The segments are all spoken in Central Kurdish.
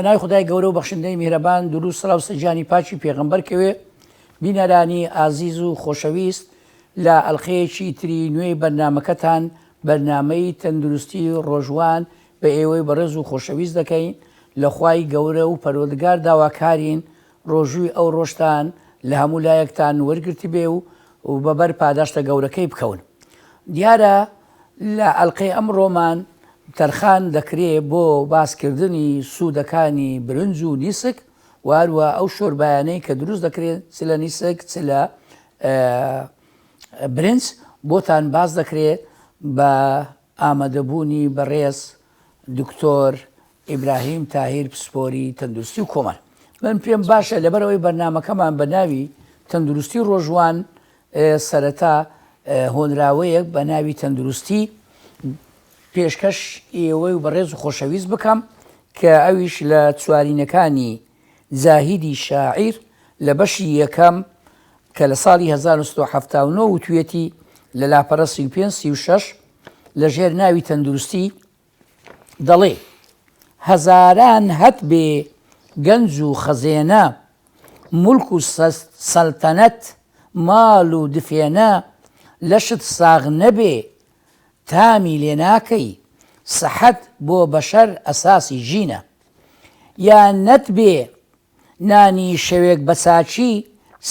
بەناوی خدای گەورە و بەخشندەی میهرەبان دروست سەڵاو سەجانی پاچی پێغەمبەر کەوێ بینەرانی ئازیز و خۆشەویست لە ئەڵقەیەکی تری نوێی بەرنامەکەتان بەرنامەی تەندروستی ڕۆژوان بە ئێوەی بەڕێز و خۆشەویست دەکەین لە خوای گەورە و پەروەردگار داواکارین ڕۆژووی ئەو ڕۆژتان لە هەموو لایەکتان وەرگرتی بێ و بەبەر پاداشتە گەورەکەی بکەون. دیارە لە ئەڵقەی ئەمڕۆمان تەرخان دەکرێت بۆ باسکردنی سوودەکانی برنج و نیسک واروە ئەو شۆربایانەی کە دروست دەکرێت چ لە نیسک چ لە برنج بۆتان باز دەکرێت بە ئامادەبوونی بەڕێز دکتۆر ئیبراهیم تاهیر پسپۆری تەندروستی و کۆمەڵ. من پێم باشە لەبەرەوەی بەرنامەکەمان بە ناوی تەندروستی ڕۆژوان سەرەتا هۆنراوەیەک بە ناوی تەندروستی پێشکەش ئێوەی و بەڕێز و خۆشەویست بکەم کە ئەویش لە چوارینەکانی زاهیدی شاعیر لە بەشی یەکەم کە لە ساڵی 1970 وتوێتی لە لاپەرە 35-36 لە ژێر ناوی تەندروستی دەڵێ هەزاران هەت بێ گەنج و خەزێنە مولک و سەلتەنەت ماڵ و دفێنە لەشت ساغ نەبێ تامی لێ ناکەی سەحەت بۆ بەشەر ئەساسی ژینە یان نەتبێ نانی شەوێک بە چاچی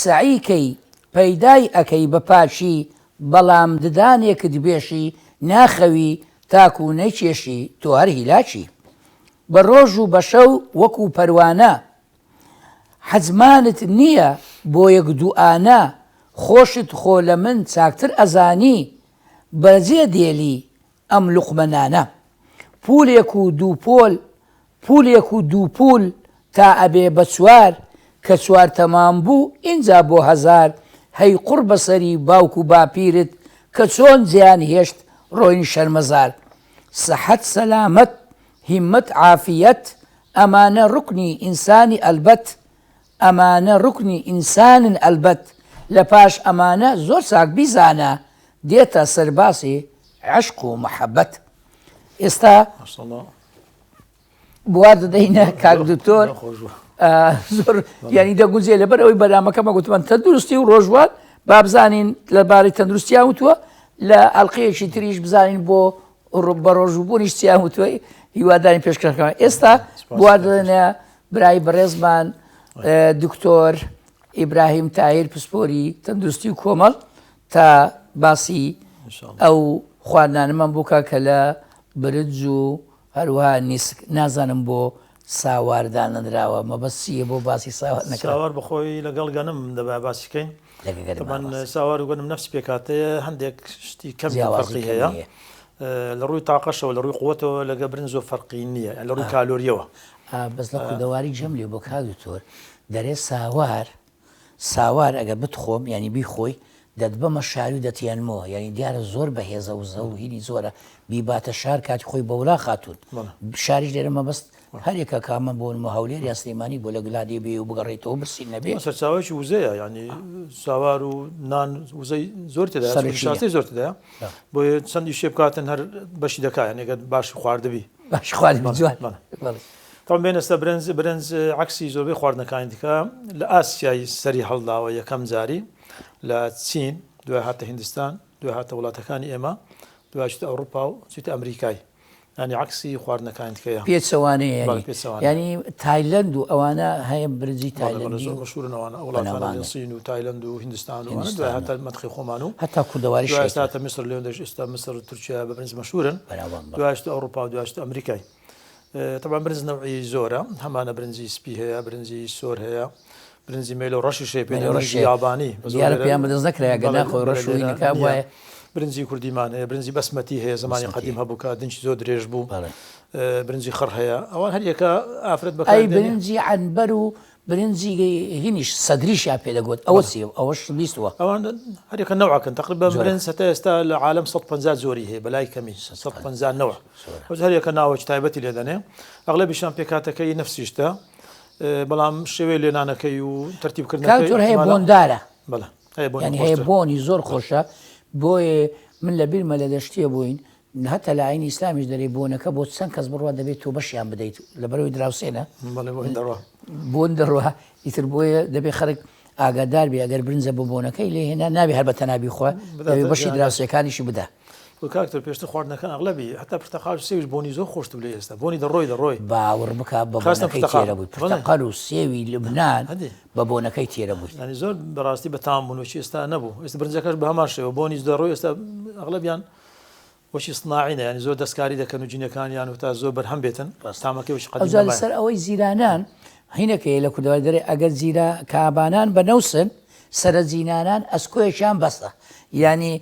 سەعیکەی پەیدای ئەکەی بە پاچی بەڵام ددانێکت بێشی ناخەوی تاکو و نەیکێشی تۆ هەر هیلاچی بە ڕۆژ و بە شەو وەکو پەروانە حەزمانت نییە بۆ یەک دوعانە خۆشت خۆ لە من چاکتر ئەزانی بەرزێ دێلی ئەم لوقمەنانە پولێک و دوو پول تا ئەبێ بە چوار کە چوار تەمام بوو ئینجا بۆ هەزار هەی قوڕ بەسەری باوک و باپیرت کە چۆن جیان هێشت ڕۆین شەرمەزار سەحەت سەلامەت هیممەت عافیەت ئەمانە ڕوکنی ئینسانی ئەلبەت ئەمانە ڕوکنی ئینسانن ئەلبەت لە پاش ئەمانە زۆر چاک بیزانە دێتە سەرباسی عشق و محەبەت. ئێستا بوار دەدەینە کاک دکتۆر زۆر ینی دەگوزێ لەبەر ئەوەی بەرنامەکەمە گوتمان تەندروستی و ڕۆژوان با بزانین لەبارەی تەندروستیان وتووە لە ئەڵقەیەکی تریش بزانین بۆ بە ڕۆژبوونیش چیان وتووە هیواداری پێشکەشەکەمان. ئێستا بوار دەدەنە برای بەڕێزمان دکتۆر ئیبراهیم تاهیر پسپۆری تەندروستی و کۆمەڵ تا باسی ئەو خواردنانەمان بووکە کە لە برنج و هەروەها نیسک نازانم بۆ ساواردان نەدراوە مەبەستیە بۆ باسی ساوار نەکرا. ساوار بخۆی لەگەڵ گەنم دەبا باسیکەین من ساوار و گەنم نەفس پێکاتەیە هەندێک شتی کەم فەرقی هەیە لە ڕووی تاقەشەوە لە ڕووی قووەتەوە لەگە برنج زۆر فەرقی نییە لە ڕووی کالۆریەوە بەس لە خودەواری جەم لێ بۆ کاگتۆر دەرێ ساوار ئەگەر بتخۆم ینی بیخۆی دەتبەمە شاری و دەتیانمەوە ینی دیارە زۆر بەهێزە و زە و هینی زۆرە بیباتە شار کاتی خۆی بەولا خاتون شاریش لێرە مەبەست هەرێکە کامە بۆ نمە هەولێر یا سلێمانی بۆ لە گلادی بێ و بگەڕێتەوە برسی نەبێ سەرچاوێکی وزەیە ینی ساوار و نان وزەی زۆر تێدا شاستی زۆر تێدایە بۆیە چەندی شێ بکاتن هەر بەشی دەکات ینێگە باشی خواردبی باش خواردبی جوان تاڵ بێنەستە برنج عکسی زۆربەی خواردنەکانی دیکە لە ئاسیای سەری هەڵداوە یەکەم جاری لە چین دوای هاتە هیندستان دوای هاتە وڵاتەکانی ئێمە دوای چتە ئەوروپا و چتە ئەمریکای ینی عکسی خواردنەکانی دیکەیە پێچەوانەیە ینی تایلەند و ئەوانە هەیە برنجی تایلەندی مەشهورن ئەوانە وڵاتانی سین و تایلەند و هیندستان و دوای هاتە مەدخی خۆمان و هەتا کوردەواری ئێستا میسر لێوەندەش ئێستا میسر و تورکیا بە برنج مەشهورن دوای چتە ئەوروپا و دوای چتە ئەمریکای طبعا برنج نوعی زۆرە هەمانە برنجی سپی هەیە برنجی سۆر هەیە برنجی مێلە و ڕەشی شێ پێ یابانی پێیان بەدەست نەکرای گەنا خۆی ڕەشوی نەکا وایە برنجی کوردیمان هەیە برنجی بەسمەتی هەیە زمانی قەدیم هەبوو کە دنجی زۆر درێژ بوو برنجی خڕ هەیە ئەوان هەر یەکە ئافرەت بەکاری برنجی عنبەر و برنجی هینیش سەدریشیا پێدەگوت ئەوە چی ئەوەش بیستوە ئەوان هەر یەکە نەوعکن تقریبا برنج هەتا ئێستا لە عالەم 150 زۆری هەیە بەلای کەمی 150 نەوە هەر یەکە ناوەکی تایبەتی لێ دەنێ ئەغلبیشان پێکاتەکەی نەفسیشتە بەڵام شێوەی لێنانەکەی و تەرتیبکردنەکەی هەیە بۆندارە بەڵێ هەیە بۆنی زۆر خۆشە بۆیە من لە بیرمە لە دەشتێ بووین هەتا لە عینی ئیسلامیش دەرێ بۆنەکە بۆ چەند کەس بڕوا دەبێت تۆ بەشیان بدەیت لە بەرەوەی دراوسێنە بۆن دەڕوا ئیتر بۆیە دەبێت خەرک ئاگادار بێ ئەگەر برنجە بۆ بۆنەکەی لێ هێنا نابێ هەر بە تەنابی خوا دەبێت بەشی دراوسەکانیشی بدە کاکتر پێشتر خواردنەکان ئەغلبی هەتا پرتەقال سێویش بۆنی زۆر خۆشت لێ ئێستا بۆنی دەڕۆی باوەڕ بکە بە بۆنەکەی تێرە بووی پرتەقال و سێوی لبنان بە بۆنەکەی تێرە بووی ینی زۆر بەڕاستی بە تام بوون وچی ئێستا نەبوو ئێستا برنجەکەش بە هەمان شێوە بۆنی دەڕۆی ئێستا ئەغلبیان وەشی سناعینە ینی زۆر دەستکاری دەکەن و جینەکانیان و تا زۆر بەرهەم بێتن تامەکەی وشی قەدیم ئەوجا لەسەر ئەوەی زیرانان هینەکەی لە کوردەوەی دەرێ ئەگەر زیرا کابانان بەنەوسن سرە زینانان ئەسکۆیەکیان بەستە ینی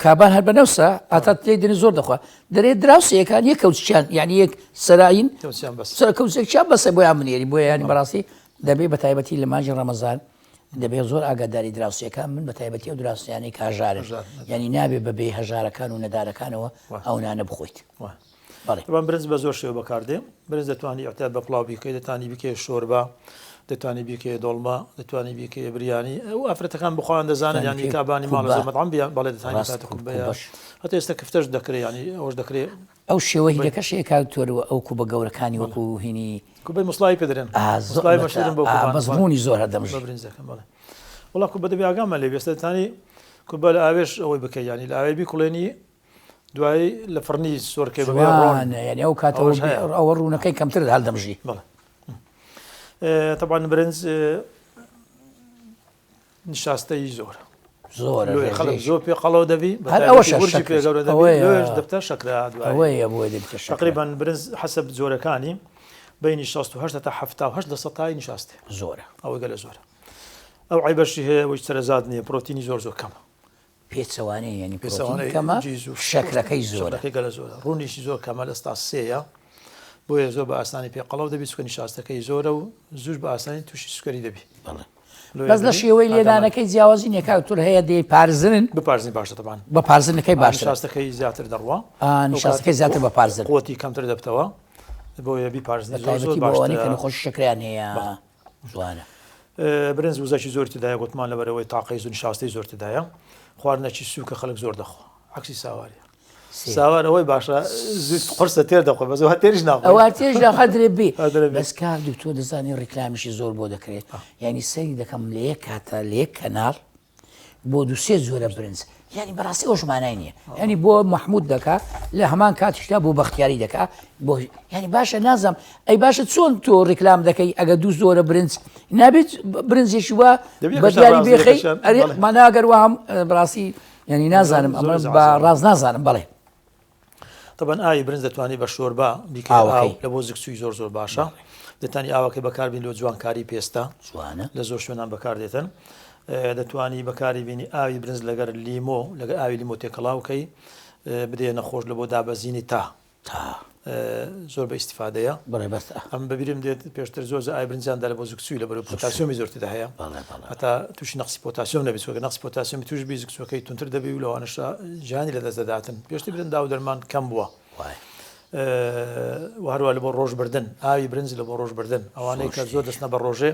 کابان هەر بەنەوسە ئاتا تێی دنی زۆر دەخوا دەرێت دراوسەکان یەک کەوتچیان یعنی یەک سەراین سەرکەوتێکیان بەسە بۆیان منێری بۆ ینی بەڕاستی دەبێت بە تایبەتی لە ماژی ڕەمەزان دەبێت زۆر ئاگاداری دراوسەکان من بە تایبەتی ئەو دراوسیانەی کاژارن ینی نابێت بەبێ هەژارەکان و نەدارەکانەوە ئەو نانە بخۆیت برنج بە زۆر شێوە بەکاردێ برنج دەتوانانی ئەحتیاط بە پڵاو بیکەی دەتوانی بکەی شۆربە دەتوانی بیکەی دۆڵما دەتوانی بیکەی بریانی ئەو ئافرەتەکان بخۆیان دەزانن ینی کابانی ماڵە زۆر مەطعەم بیان بەڵێ دەتوانی هەتا ئێستا کفتەش دەکرێت ینی ئەوەش دەکرێت ئەو شێوە هینەکەش کاکتۆرەوە ئەو کوبە گەورەکانی وەکو هینی کوبەی مسڵای پێدرێن مەزموونی زۆر هەردەمژ برنجەکەن بەڵێ وڵا کوبە دەبێ ئاگامە لێ ئێستا دەتوانی کوبە لە ئاوێش ئەوەی بکەی ینی لە ئاوێ بیکوڵێنی دوایی لە فڕنی سۆرکەی بەبێ ینی ئەو کاتەوە ئەوە ڕوونەکەی کەمتر هەڵدەمژی بەڵێ طبعا برنج نشاستەی زۆر خەڵک زۆر پێ قەڵەو دەبی دەبتە شەکرا تقریبا برنج حەسەب زۆرەکانی بینی 68 تا 78 سەتای نیشاستێ زۆرە ئەوە گەلە زۆرە ئەو عیبەشی هەیە وەی سەرەزاد نییە پرۆتینی زۆر کەمە پێچەوانەیە ینی پێچەوانەی کەمە شەکرەکەی زۆرە گەلە زۆرە ڕوونیشی زۆر کەمە لە ستا سێیە بۆیە زۆر بە ئاسانی پێ قەڵەو دەبی سوکە نیشاستەکەی زۆرە و زوش بە ئاسانی تووشی سوکەری دەبی بەس لە شێوەی لێدانەکەی جیاوازی نێکاوتور هەیە دێ پارزنن بپارزنی باشە تەبان بە پارزنەکەی باش نیشاستەکەی زیاتر دەڕوا نیشاستەکەی زیاتر بە پارزن قوتی کەمتر دەبتەوە بۆیە بیپارزنی زۆر باشە خۆش شکریان هەیە جوانە برنج وزەشی زۆر تدایە گوتمان لەبەرەوەی تاقەی زۆر نیشاستەی زۆر تدایە خواردنەکی سووکە خەڵک زۆر دەخوا عکسی ساواریە ساوارەوەی باشە قرسە تێر دەخۆ بەزەوە تێریش ئەوە تێژ داخەدرێ بێ بەس کار دوکتۆ دەزانی ڕیکلامیشی زۆر بۆ دەکرێت ینی سەری دەکەم لە یەک کاتە لە یەک کەناڵ بۆ دووسێ زۆرە برنج ینی بەڕاستی ئەوش مانای نییە ینی بۆ مححمود دەکا لە هەمان کاتیشدا بۆ بەختیاری دەکا بۆ ینی باشە نازم ئەی باشە چۆن تۆ ڕیکلام دەکەی ئەگە دوو زۆرە برنج نابێت برنجێکی وە بەدیاری بێخەی ماناگەر وە هەم بڕاستی ینی نازانم ئەمە بە ڕاز نازانم بەڵێ طبعا ئاوی برنج دەتوانانی بە شۆربە بیکەی لە بۆ زگسووی زۆر باشە دەتوانانی ئاوەکەی بەکاربین لە جوانکاری پێستا لە زۆر شوێنان بەکاردێتن دەتوانی بەکاری بینی ئاوی برنج لەگەر لیمۆ لەگەر ئاوی لیمۆ تێکەڵاوکەی بدێ نەخۆش لە بۆ دابەزینی تا زۆر بە ئیسیفادەیە ئەم بەبیرم دێت پێشتر زۆر ئای برنجیاندا لە بۆ زگسووی لە بەرەو پۆتاسیۆمی زۆرتدا هەیە هەتا تووشی نەقسی پۆتاسیۆم نەبێت وەکە نەقسی پۆتاسیۆمی توش بی زگسوەکەی تونتر دەبی و لەوانەشە ژیانی لە دەست دەداتن پێشتر برندا و دەرمان کەم بووە هەروە لە بۆ ڕۆژبردن ئاوی برنج لە بۆ ڕۆژبردن ئەوانەی کە زۆر دەستنە بە ڕۆژێ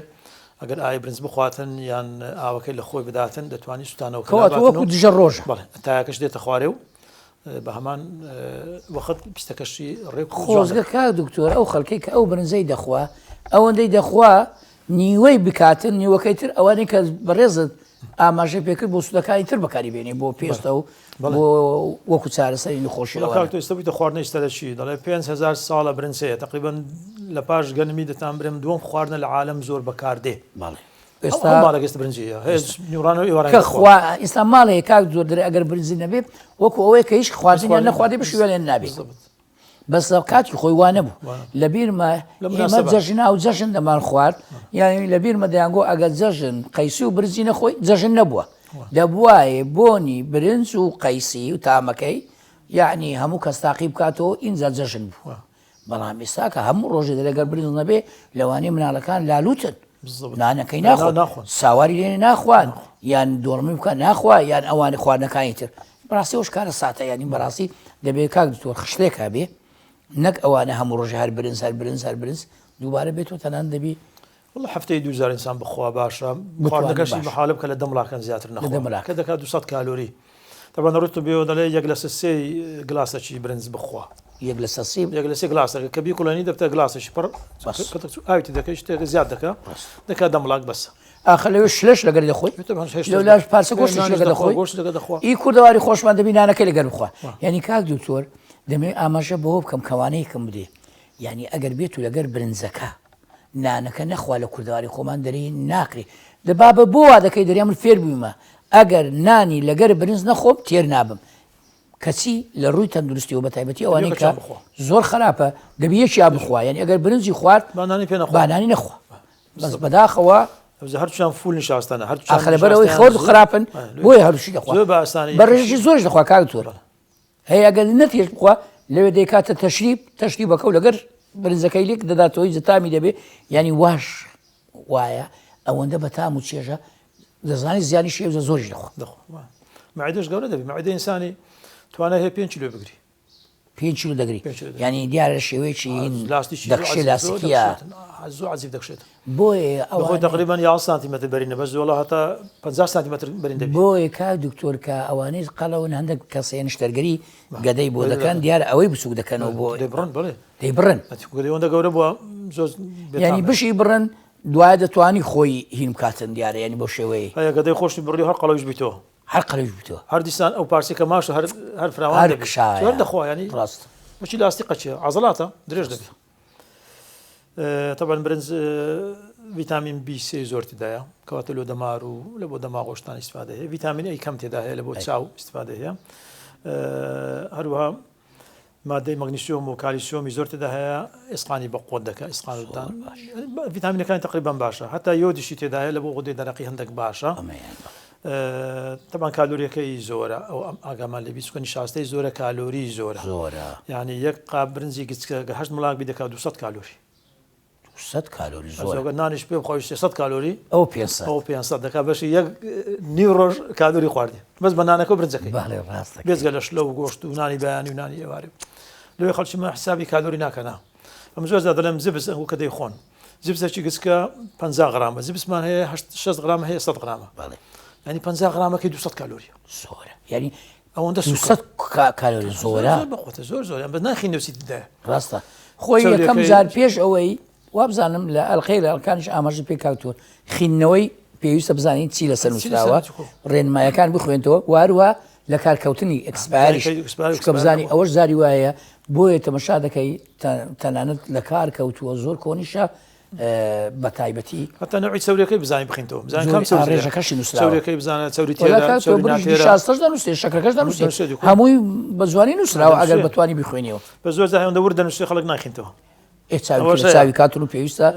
ئەگەر ئاوی برنج بخواتن یان ئاوەکەی لە خۆی بداتن دەتوانانی سوتانەوە وەکو دژە ڕۆژ تایەکەش دێتە خوارێ و بە هەمان وەخت پیستەکەشی ڕێک خۆزگە کا دکتۆر ئەو خەڵکەی کە ئەو برنجەی دەخوا ئەوەندەی دەخوا نیوەی بکاتن نیوەکەی تر ئەوانەی کە بەڕێزت ئاماژەی پێکرد بۆ سوودەکانی تر بەکاری بێنێ بۆ پێستە و بۆ وەکو چارەسەری نەخۆشی ئێستا خواردنەی ئێستەدەچی دەڵێ 5,000 ساڵە برنجەیە تقریبا لە پاش گەنمی دەتان برم دووەم خواردنە لە عالەم زۆر بەکاردێ ئێستا برنجە ئێستا ماڵەیە کاک زۆر دەرێ ئەگەر برنجی نەبێت وەکو ئەوەیە کە هیچ خواردنیان نەخواردی بشوێ لێن نابێت بەس کاتی خۆی وانە بوو لە بیرمە ئێمە جەژنا و جەژن دەمان خوارد یانی لە بیرمە دەیانگۆ ئەگە جەژن قەیسی و برنجی نەخۆی جەژن نەبووە دەبوایە بۆنی برنج و قەیسی و تامەکەی یعنی هەموو کەس تاقی بکاتەوە ئینجا جەژن بووە بەڵام ئێستا کە هەموو ڕۆژێ دەگەر برنج نەبێ لەوانەیە مناڵەکان لالوتن نانەکەی ناخۆن ساواری لێنێ ناخوان یان دۆڕمی بکە ناخوا یان ئەوانە خواردنەکانی تر بەڕاستی ئەوش کارە ساتە ینی بەڕاستی دەبێت کاک دکتۆر خشتێکا بێ نەک ئەوانە هەموو ڕۆژە هەر برنج دووبارە بێتەوە تەنان دەبی والله هەفتەی 2000 ئینسان بخوا باشە خواردنەکەشی بەحالە بکە لە 10 مڵاکان زیاتر نەخۆ کە دەکات 200 کالۆری طبعا ڕوت بێ دەڵێ یەک لە سێ گلاسەکی برنج بخوا یەک لە سەسیب یەک لە سێ گلاسەکە کە بیکوڵێنی دەبتە گلاسەشی پڕ ئاوی دەکەی شتێکە زیاد دەکات دەمڵاک بەسە ئاخەلەوە شلەش لەگەر دەخۆی لەولا پارچە گۆشتش لەگە دەخۆی ئی کوردەواری خۆشمان دەبی نانەکە لەگەر بخوا یعنی کاک دوکتۆر دەمێ ئاماژە بەوە بکەم کەوانەیەکم بدێ یعنی ئەگەر بێت و لەگەر برنجەکە نانەکە نەخوا لە کوردەواری خۆمان دەری ناکری دەبابە بۆ وا دەکەی دەریان من فێر بوویمە ئەگەر نانی لەگەر برنج نەخۆم تێر نابم کەچی لە ڕووی تەندروستی و بە تایبەتی ئەوانەی کە زۆر خراپە دەبی یەکیا بخوا یعنی ئەگەر برنجی خوارد بانانی نەخوا بەس بەداخەوە هەرچیان فول نیشاستانە ئەخەبەرەوەی خۆر خراپن بۆی هەروشی دەخوا بەڕێژی زۆرش دەخوا کاکتۆر هەیە ئەگەر نەتێش بخوا لەوێ دەیکاتە تەشریب بەکەو لەگەر برنجەکەی لێک دەداتەوەی زەتامی دەبێ ینی واش وایە ئەوەندە بەتام و چێژە دەزانی زیانی شێوزە زۆری دەخوا معدەش گەورە دەبێت معدە ئینسانی توانای هەیە 5 کیلۆ بگری 5 کیلۆ دەگری ینی دیارە شێوەیەکی دەخشێ لاستیکیە زۆر عجیب دەخشێت بۆیە ئەوە تقریبان 11 سانتیمتر بەرینە بەس وڵا هەتا 50 سانتیمتر بەرین دەبێت بۆیە کا دکتۆر کە ئەوانەی قەڵەون هەندێک کەسێن شتەرگەری گەدەی بۆ دەکەن دیارە ئەوەی بچووک دەکەنەوە بۆ دەبڕن بڵێ دەیبڕن ئەوەندە گەورە بووە زۆر ینی بشی بڕن دوایە دەتوانی خۆی هین بکاتن دیارە ینی بۆ شێوەیە هەیە گەدەی خۆشی بڕی هەر قەڵەویش بیتەوە هەر قەڵەویش بیتەوە هەر دیسان ئەو پارچێکە ماش هەر فراوان دەبێت دەخوا ینی ڕاست بچی لاستیقە چیە عەزەڵاتە درێژ دەبێت طبعا برنج ڤیتامین B3 زۆر تێدایە کەواتە لۆ دەمار و لە بۆ دەماغۆشتان ئیسفادە هەیە ڤیتامین A کەم تێدا هەیە لە بۆ چاو ئیسفادە هەیە هەروەها مادەی مەگنیسیۆم و کالیسیۆمی زۆر تێدا هەیە ئێسقانی بە قۆت دەکات ئێسقانتان ڤیتامینەکانی تقریبان باشە هەتا یۆدیشی تێدا هەیە لە بۆ غدەی دەرەقی هەندێک باشە طبعا کالۆریەکەی زۆرە ئەو ئاگامان لێبی چکە نیشاستەی زۆرە کالۆری زۆرە یعنی یەک قاب برنجی گچکە 8 مڵاک بی دەکات 200 کالۆری 100 کالۆری زۆر نانیش پێ بخۆی 600 کالۆری ئەو 500 دەکات بەشی یەک نیو ڕۆژ کالۆری خواردی بەس بە نانەکە برنجەکەی بێزگە لە شلە و گۆشت و نانی بەیانی و نانی ئێوارێ لەوێ خەڵکی حسابی کالۆری ناکەنا ئەم زۆر دەڵێم زبس ئەو کە دەیخۆن زبسێکی گچکە 50 غرامە زبسمان هەیە 6 غرام هەیە 100 غرامە ینی 50 غرامەکەی 200 کالۆری زۆرە ینی ئەوەندە 200 کالۆری زۆرە زۆر بە ناخی نووسیدا ڕاستە خۆی یەکەم جار پێش ئەوەی وابزانم لە ئەلخەی لە ئەلکانیش ئاماژە پێ کاوتووە خینەوەی پێویستە بزانین چی لەسەر نووسراوە ڕێنمایەکان بخوێنەوە واروە لە کارکەوتنی ئەکسپایریش کە بزانی ئەوەش زاری وایە بۆیە تەمەشا دەکەی تەنانەت لە کار کەوتووە زۆر کۆنیشە بە تایبەتی هەتا نەوەی چەورەکەی بزانین بخینەوە ڕێژەکەشی چەورەکەی بزانە چەوری شاستەش دەنووسێ شەکرەکەش دەنووسێ هەمووی بە جوانی نووسراوە ئەگەر بەتوانی بخوێنیەوە بە زۆر هەندە ورد دەنووسێ خەڵک ناخینەوە چاوی کاتون و پێویستە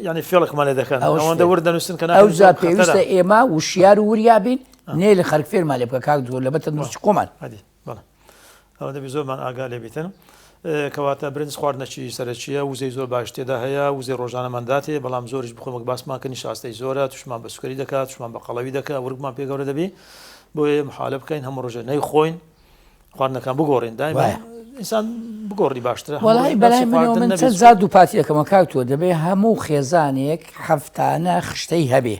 ینی فێڵکمان لێ دەکەن ئەوەندە ورد دەنووسن کە ئەو زات پێویستە ئێمە وشیار و وریابین نێ لە خەرک فێرمان لێ بکە کاک دووە لە بەتە نووسی کۆمان ئەوە دەبی زۆرمان ئاگا لێ بیتن کەواتە برنج خواردنەکی سەرچیە وزەی زۆر باش تێدا هەیە وزەی ڕۆژانەمەنداتێ بەڵام زۆریش بخۆمەک باسمان کە نیشاستەی زۆرە توشمان بە سوکەری دەکات توشمان بە قەڵەوی دەکات ورگمان پێ گەورە دەبی بۆیە محالە بکەین هەموو ڕۆژە نەیخۆین خواردنەکان بگۆڕین دایما ئینسان بگۆڕی باشترە وەڵای بەلای من چەند زار دووپاتی دەکەمە کاکتووە دەبێ هەموو خێزانێک هەفتانە خشتەی هەبێ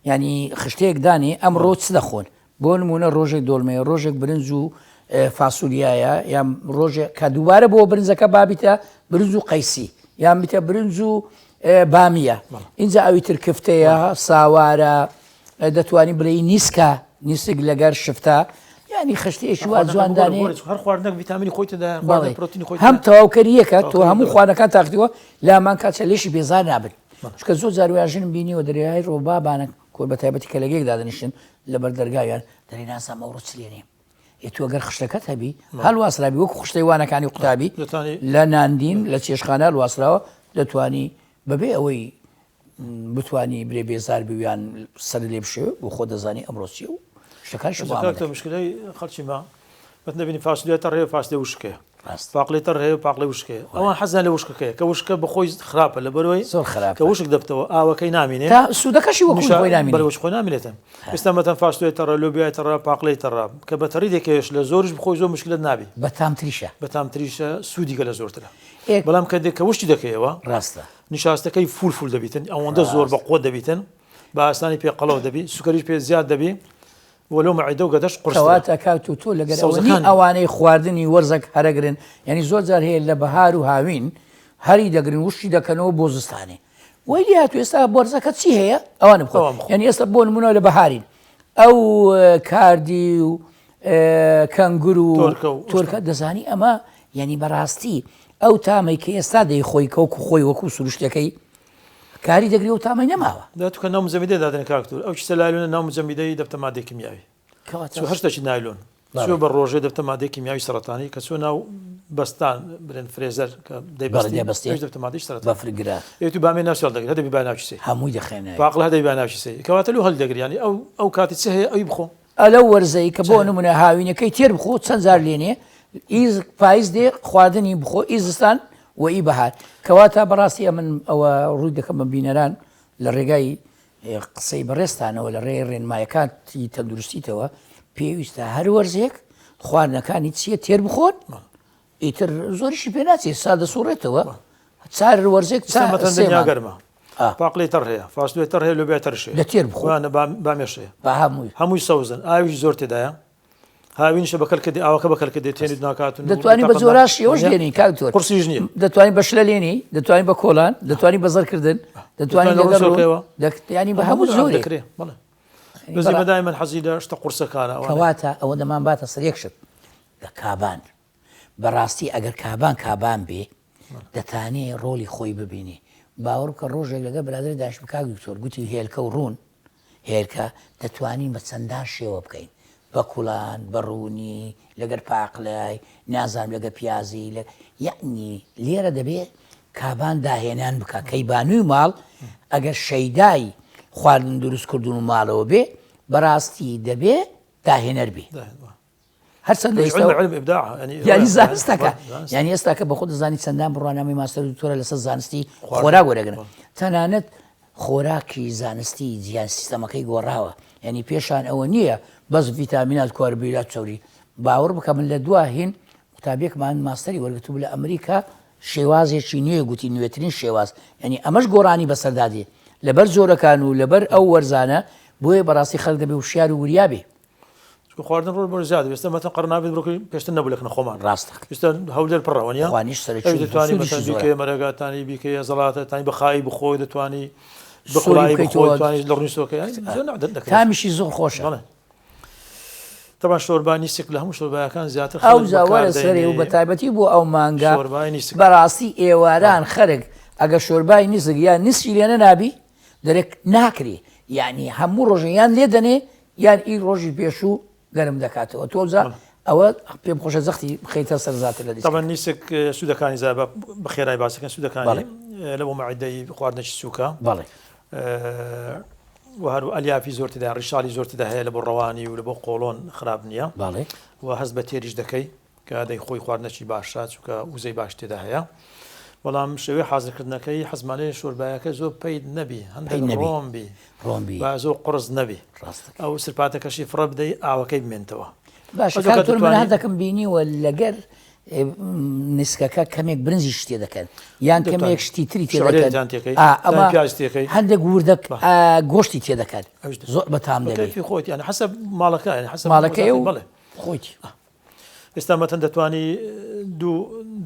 ینی خشتەیەک دانی ئەمڕۆ چ دەخۆن بۆ نمونە ڕۆژێک دۆڵمەیە ڕۆژێک برنج و فاسوولیایە یان ڕۆژێک کە دووبارە بۆ برنجەکە بابیتە برنج و قەیسی یان بیتە برنج و بامیە اینجا ئەوی تر کفتەیە ساوارە دەتوانی بڵێ نیسکە نیسک لەگەر شفتە ینی خشتێکی وا جواندانێ هەر خواردنەک ڤیتامینی خۆی تێدا پرۆتینی خۆی هەم تەواوکەریەکە تۆ هەموو خواردنەکان تاقیەوە لامان کاتە لێشی بێزار نابن چکە زۆر جاروواژن بینیوە دەریای ڕۆبابانە کۆر بە تایبەتی کە لەگەیەک دادنیشن لەبەر دەرگاویان دەری ناسا مەوڕۆ چ لێنێ ئێتوە گەر خشتەکەت هەبی هەڵواسرابی وەکو خشتەی وانەکانی قوتابی لە ناندین لە چێشخانە هەڵواسراوە دەتوانی بەبێ ئەوەی بتوانی برێ بێزار بویان سەر لێ بشێ بۆ خۆ دەزانی ئەمڕۆچی و شتەکان مشکلەی خەڵکی ما بەتنەبینی فاسولیێتە ڕێ فاسلێ وشکێ پاقلێتە ڕێ پاقلێ وشکێ ئەوان حەزان لە وشکەکەیە کە وشکە بەخۆی خراپە لە بەرەوەی زۆر خراپ کە وشک دەبتەوە ئاوەکەی نامینێ سوودەکەشی بەرەوەش خۆی نامێتن ئێستا مەتەن فاسلێتە ڕە لۆبیایتە ڕە پاقلێتە ڕە کە بەتەڕی دەکەوێش لە زۆرش بخۆی زۆر مشکلت نابی بەتامتریشە سوودیگە لە زۆرترە بەڵام کە وشتی دەکەیەوە ڕاستە نیشاستەکەی فول دەبیتن ئەوەندە زۆر بە قۆت دەبیتن بە ئاسانی پێ قەڵەو دەبی سوکەریش پێ زیاد دەبی وەلو مەعیدە و گەدەش قورس کەواتە کاوت و تۆ لەگەرەوەنی ئەوانەی خواردنی وەرزەک هەرەگرن یعنی زۆر جار هەیە لە بەهار و هاوین هەری دەگرن وشتی دەکەنەوە بۆ زستانێ وی هاتو ئێستا بۆرزەکە چی هەیە ئەوانە بخۆ یعنی ئێستا بۆ نمونەوە لە بەهارین ئەو کاردی و کەنگور و تۆرکە دەزانی ئەمە یعنی بەڕاستی ئەو تامەی کە ئێستا دەی خۆی کەوک و خۆی وەکو سروشتەکەی کاری دەگری و تامەی نەماوە دەتوکە ناو مزەمیدە دادن کاکتور ئەو چ لایلونە ناو مزەمیدەی دەبتە مادەی کیمیاوی هەشتەی نایلۆن چۆ بە ڕۆژێ دەبتە مادەی کیمیاوی سەرەتانی کە چۆ ناو بەستان برن فرێزەر کە دەیبەستی دەبتە مادەی سەرەتانی بەفرگرا ئێتو بامێ ناوسەڵ دەگرێت هەدەبی با ناوچی سێ هەمووی دەخێنێ باقڵ هەدەی با ناوچی سێ کەواتە لەو هەڵدەگریانی ئەو کاتی چ هەیە ئەوی بخۆ ئەلە وەرزەی کە بۆ نمونە هاوینەکەی تێر بخۆ چەند زار لێنێ ئیز پاییز دێ خواردنی بخۆ ئیزستان و ئی بەهار کەواتە بەڕاستی من ئەوە ڕووی دەکەم بە بینەران لە ڕێگای قسەی بەڕێستانەوە لە ڕێ ڕێنمایەکانی تەندروستیتەوە پێویستە هەر وەرزێک خواردنەکانی چیە تێر بخۆن ئیتر زۆریشی پێ ناچێت سادە سوڕێتەوە چار وەرزێک گەرمە پاقلی تەڕ هەیە فاستوی تەڕ هەیە لە بێتەرشێ لە تێر بخۆوانە بامێشەیە بە هەمووی سەوزن ئاویش زۆر تێدایە هاوینشە بەکەلکردی ئاوەکە بەکەلکە دێتێنی ناکاتون دەتوانانی بە زۆراش ئێوەش لێنی کاکتۆر قورسیش نییە دەتوانین بە شلە لێنی دەتوانین بە کۆلان دەتوانین بە زەرکردن دەتوانین ینی بە هەموو زۆر دەکرێ بەزی بەدای من حەزی لە شتە قورسەکانە کەواتە ئەوە دەمان باتە سەرێک شت لە کابان بەڕاستی ئەگەر کابان بێ دەتانێ ڕۆلی خۆی ببینی باوەڕ کە ڕۆژێک لەگە برادر داش بکاک دکتۆر گوتی هێلکە و ڕوون هێرکە دەتوانین بە چەندان شێوە بکەین بە کوڵان بە ڕوونی لەگەر پاقلای نازانم لەگە پیازی یعنی لێرە دەبێت کابان داهێنان بکە کەیبانووی ماڵ ئەگەر شەیدای خواردن دروست کردن و ماڵەوە بێ بەڕاستی دەبێ داهێنەر بێ هەرچەندە ینی زانستەکە ینی ئێستاکە بە خۆ دەزانی چەندان بڕوانامی ماستەر دوکتۆرە لەسەر زانستی خۆراک وەرەگرن تەنانەت خۆراکی زانستی جیان سیستەمەکەی گۆڕاوە ینی پێشان ئەوە نییە بەس ڤیتامینات کاربویرات چۆری باوەڕ بکە من لە دوا هین قوتابێکمان ماستەری وەرگرتووە لە ئەمریکا شێوازێکی نوێ گوتی نوێترین شێواز ینی ئەمەش گۆڕانی بەسەردادێ لەبەر زۆرەکان و لەبەر ئەو وەرزانە بۆیە بەڕاستی خەڵک دەبێ وشیار و وریابێ خواردن ڕۆژ بۆ زیاد وێستە مەتەن قەرنابێت بڕۆکەی پێشتر نەبوو لەکنە خۆمان ڕاستە وێستە هەولێر پڕەوەنیە خوانیش دەتوانانی مەتەن بیکەیە مەرەگاتانی بیکەیە زەڵاتەتانی بەخایی بخۆی دەتوانی بخڵایی بخۆی لە ڕوونی تامیشی زۆر خۆشە طبعا شۆربانی سێک لە هەموو شۆربایەکان زیاتر ئەو زاوەرە سەرێ و بە تایبەتی بۆ ئەو مانگا بەڕاستی ئێواران خەرک ئەگە شۆربای نیسک یان نیسکی لێنە نابی دەرێک ناکرێ یعنی هەموو ڕۆژەیان لێ دەنێ یان ئی ڕۆژی پێشوو گەرم دەکاتەوە تۆزە ئەوە پێم خۆشە زەختی بخەیتە سەرزاتر لە طبعا نیسک سوودەکانی زیابە بەخێرای باسەکەن سوودەکانی لە بۆ مەعیدەی خواردنەکی سووکە بەڵێ و هەرو ئەلیافی زۆر تێدا ڕیشاڵی زۆر تێدا هەیە لە بۆ ڕەوانی و لە بۆ قۆڵۆن خراپ نییە باڵێ و هەست بە تێریش دەکەی کە دەی خۆی خواردنەکی باشە چووکە وزەی باش تێدا هەیە بەڵام شێوەی حازرکردنەکەی حەزمانەی شۆربایەکە زۆر پەید نەبی هەندێک ڕۆمبی با زۆر قڕز نەبی ئەو سرپاتەکەشی فڕە بدەی ئاوەکەی بمێنتەوە باشە کاتۆر من هەردەکەم بینیوە لەگەر نسکەکە کەمێک برنجی شتێ دەکەن یان کەمێک شتی تری تێ ئەمە هەندێک وردەک گۆشتی تێ دەکات زۆر بەتام دەبێت خۆیت یان حەسەب ماڵەکە ماڵەکەی و خۆیتی ئێستا مەتەن دەتوانی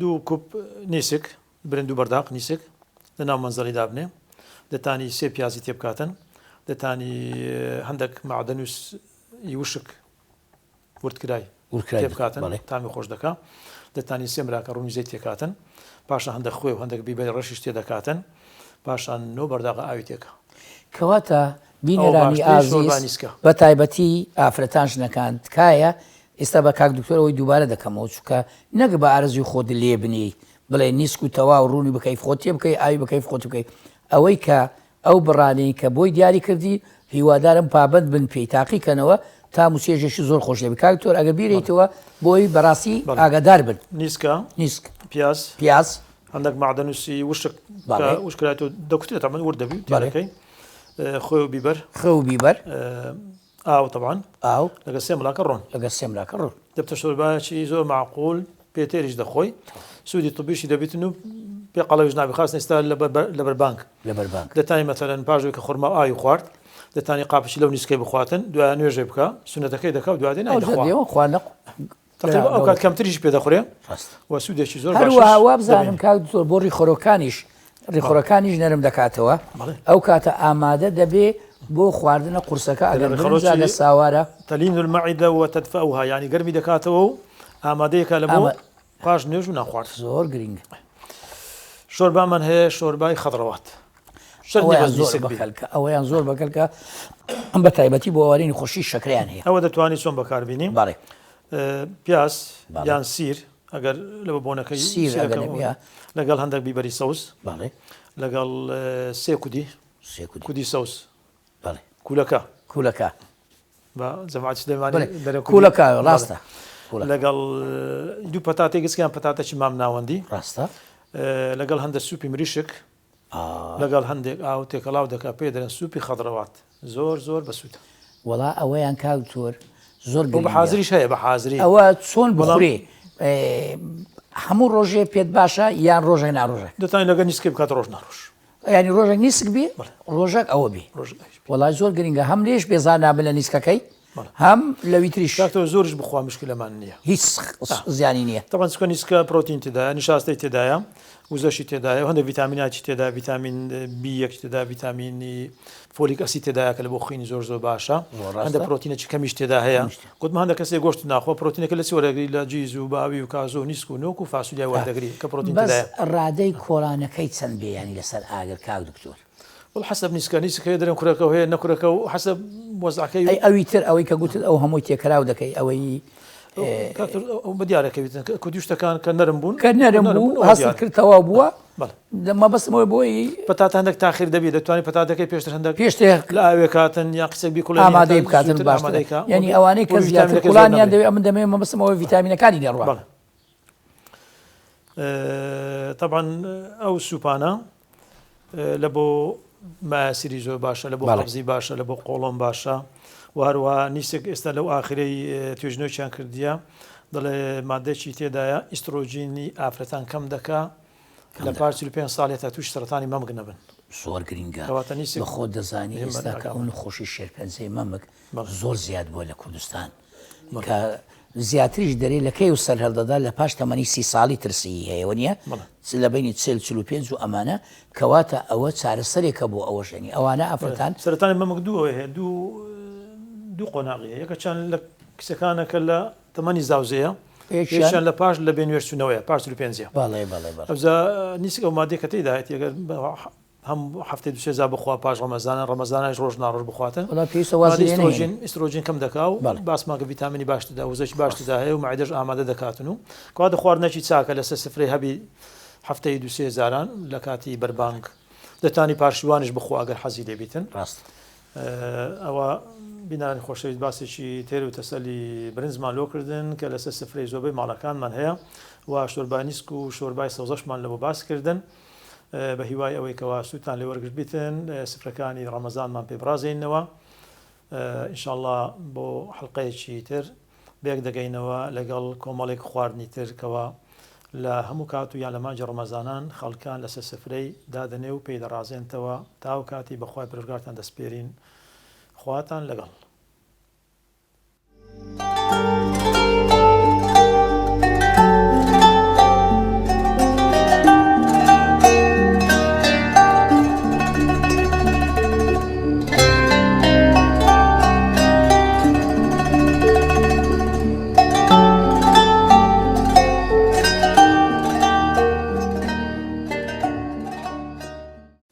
دوو کوب نیسک برند و بەرداق نیسک لەناو مەنزەری دابنێ دەتانی سێ پیازی تێ بکاتن دەتانی هەندێک معدەنووس وشک وردکرای تێ بکاتن تامی خۆش دەکا دەتانی سێ مراکە ڕوونی زەیت تێکاتن پاشان هەندێک خۆی و هەندێک بیبەر ڕەشیش تێ دەکاتن پاشان نۆ بەرداغ ئاوی تێکە کەواتە بینەرانی ئازیز بە تایبەتی ئافرەتان ژنەکان تکایە ئێستا بە کاک دکتۆرەوەی دووبارە دەکەمەوە چووکە نەک بە ئارزوی خۆت لێ بنی بڵێ نیسک و تەواو ڕوونی بکەیف خۆت تێ بکەی ئاوی بکەیف خۆت بکەی ئەوەی کە ئەو بڕانەی کە بۆی دیاری کردی هیوادارم پابەت بن پێی تاقیکەنەوە تا موسێژێکی زۆر خۆش لێ کاک دکتۆر ئەگە بیرێتەوە بۆی بەڕاستی ئاگادار بن نیسک پیاز هەندێک معدەنووسی وشکرات و دەکوتێت من وردەبی تێەکەی خۆی و بیبەر ئاو طبعا ئاو لەگە سێ ملاکە ڕۆن دەبتە شۆربایەکی زۆر معقول پێتێریش دەخۆی سوودی طبیشی دەبیتن و پێ قەڵەویش نابی خاستن ئێستا لە بەربانک دەتانی مەتەلەن پاژێک کە خورما ئاوی خوارد دەتانی قاپشی لەو نیسکەی بخواتن دوای نوێژێ بکە سنەتەکەی دەکە و دوای ئەو خوانە ئەو کات کەمتریش پێ دەخورێ و سوودێکی زۆر هەروەها وا بزانم کاک دکتۆر بۆ ڕیخۆرەکانیش نەرم دەکاتەوە ئەو کاتە ئامادە دەبێ بۆ خواردنە قورسەکە ئەگەر لە ساوارە تەلین المەعیدە و تەدفەئوها یعنی گەرمی دەکاتەوە و ئامادەیەکە لە بۆ پاش نوێژ و ناخوارد زۆر گرنگ شۆربامان هەیە شۆربای خەضڕەوات ئەوەیان زۆر بەکەلکە بە تایبەتی بۆ ئەوارینی خۆشی شەکریان هەیە ئەوە دەتوانانی چۆن بەکاربینیم باڵێ پیاس یان سیر ئەگەر لەوە بۆنەکەی لەگەڵ هەندێک بیبەری سەوس لەگەڵ سێ کودی سەوس کولەکە بە جەماعەت سلێمانی کولەکە ڕاستە لەگەڵ دوو پەتاتێک گسکیان پەتاتەی مام ناوەندی ڕاستە لەگەڵ هەندە سوپی مریشک لەگەڵ هەندێک ئاو تێکەڵاو دەکا پێ دەرن سوپی خەضڕەوات زۆر بەسوودە وەڵا ئەوەیان کاکتۆر زۆر بە حازریش هەیە بە حازری ئەوە چۆن بڵێ هەموو ڕۆژێ پێت باشە یان ڕۆژێک ناڕۆژە دەتوانین لەگە نیسکە بکات ڕۆژ ناڕۆژ ینی ڕۆژێک نیسک بێ ڕۆژێک ئەوە بێ وڵای زۆر گرنگە هەم لێش بێزان نابن لە نیسکەکەی هەم لە ویتریش زۆرش بخوا مشکلەمان نییە هیچ زیانی نییە تەبەن چکە نیسکە پرۆتین تێدایە نیشاستەی تێدایە وزەشی تێدایە هەندێک ڤیتامیناتی تێدا ڤیتامین B1 تێدا ڤیتامینی فۆلیک ئەسید تێدایە کە لە بۆ خوێنی زۆر باشە هەندێک پرۆتینێکی کەمیش تێدا هەیە گوتمە هەندێک کەسێک گۆشت ناخۆ پرۆتینەکە لە چی وەرەگری لە جیز و باوی و کازۆ و نیسک و نۆک و فاسوولیا وەردەگری کە پرۆتین تێدایە ڕادەی کۆڵانەکەی چەند بێ ینی لەسەر ئاگر کاک دکتۆر حسب نیسکەکەی دەرێن کوڕەکە هەیە نەکوڕەکە و حسب وەزعەکەی ئەوی تر ئەوەی کە گوتت ئەو هەمووی تێکراو دەکەی ئەوەی بە دیارەکەویتن کودیشتەکان کە نەرم بوون کە نەرم بوو هەست کردەوە بووە دەمە بەسمەوەی بۆی پەتات هەندێک تاخیر دەبێت دەتوانانی پەتاتەکەی پێشتر هەندێک پێشتر لە ئاوێ کاتن یا قسەک بیکوڵ ئامادەی بکاتن باشتر ینی ئەوانەی کە زیاتر کوڵانیان دەوێت ئەمە دەمێ مەبەستمەوەی ڤیتامینەکانی دەڕوە طبعا ئەو سوپانە لە بۆ ماسیری زۆر باشە لە بۆ قەبزی باشە لە بۆ قۆڵۆم باشە و هەروە نیسک ئێستا لەو ئاخرەی توێژنەوەیان کردیە دەڵێ مادەی تێدایە ئیسترۆژینی ئافرەتان کەم دەکا لە پار 5 ساڵێتە توش سەرەتانی مەمک نەبن زۆر گرنگە بە خۆ دەزانی ئێستا کە ئەو خۆشی شێرپەنجەی مەمک زۆر زیاد بووە لە کوردستان کە زیاتریش دەرێ لەکەی و سەر هەڵدەدا لە پاش تەمەنی 30 ساڵی ترسی هەیەوە نیە لە بینی 45 و ئەمانە کەواتە ئەوە چارەسەرێکە بۆ ئەوەشێنی ئەوانە ئافرەتان سەرەتانی مەمک دووەوە هەیە دوو قۆناغی یەکە چەند لە کچەکانەکە لە تەمەنی زاوزەیە یەکیان لە پاش لە بێ نوێژچوونەوەیە پاش 5 ئەوزا نیسک ئەو مادەی کە تێدایەت ئەگەر هەم هەفتەی دوێزا بخوا پاش ڕەمەزانە ڕۆژ ناڕۆژ بخواتن ئیسترۆژین کەم دەکا و باسماگە ڤیتامینی باشتدا وزەش باشتدا هەیە و معدەش ئامادە دەکاتن و کەوا خواردنەکی چاکە لەسەر سفرەی هەبی هەفتەی 2000 لە کاتی بەربانگ دەتانی پاشیوانش بخوا ئەگەر حەزی لێبیتن ڕاست ئەوە بینانی خۆشەویست باسێکی تێر و تەسەلی برنجمان لۆکردن کە لەسەر سفرەی زۆربەی ماڵەکانمان هەیە و شۆربای نیسک و شۆربای سەوزەشمان لە بۆ باسکردن بە هیوای ئەوەی کەوا سووتان لێ وەرگرت بیتن سفرەکانی ڕەمەزانمان پێ برازێنەوە ئینشاءڵڵا بۆ حەڵقەیەکی تر بێک دەگەینەوە لەگەڵ کۆمەڵێک خواردنی تر کەوا لە هەموو کات و یان لە مانجی ڕەمەزانان خەڵکان لەسەر سفرەی دادنێ و پێی دەڕازێنتەوە تاو کاتی بەخوای پروردگارتان دەسپێرین خواتان لەگەڵ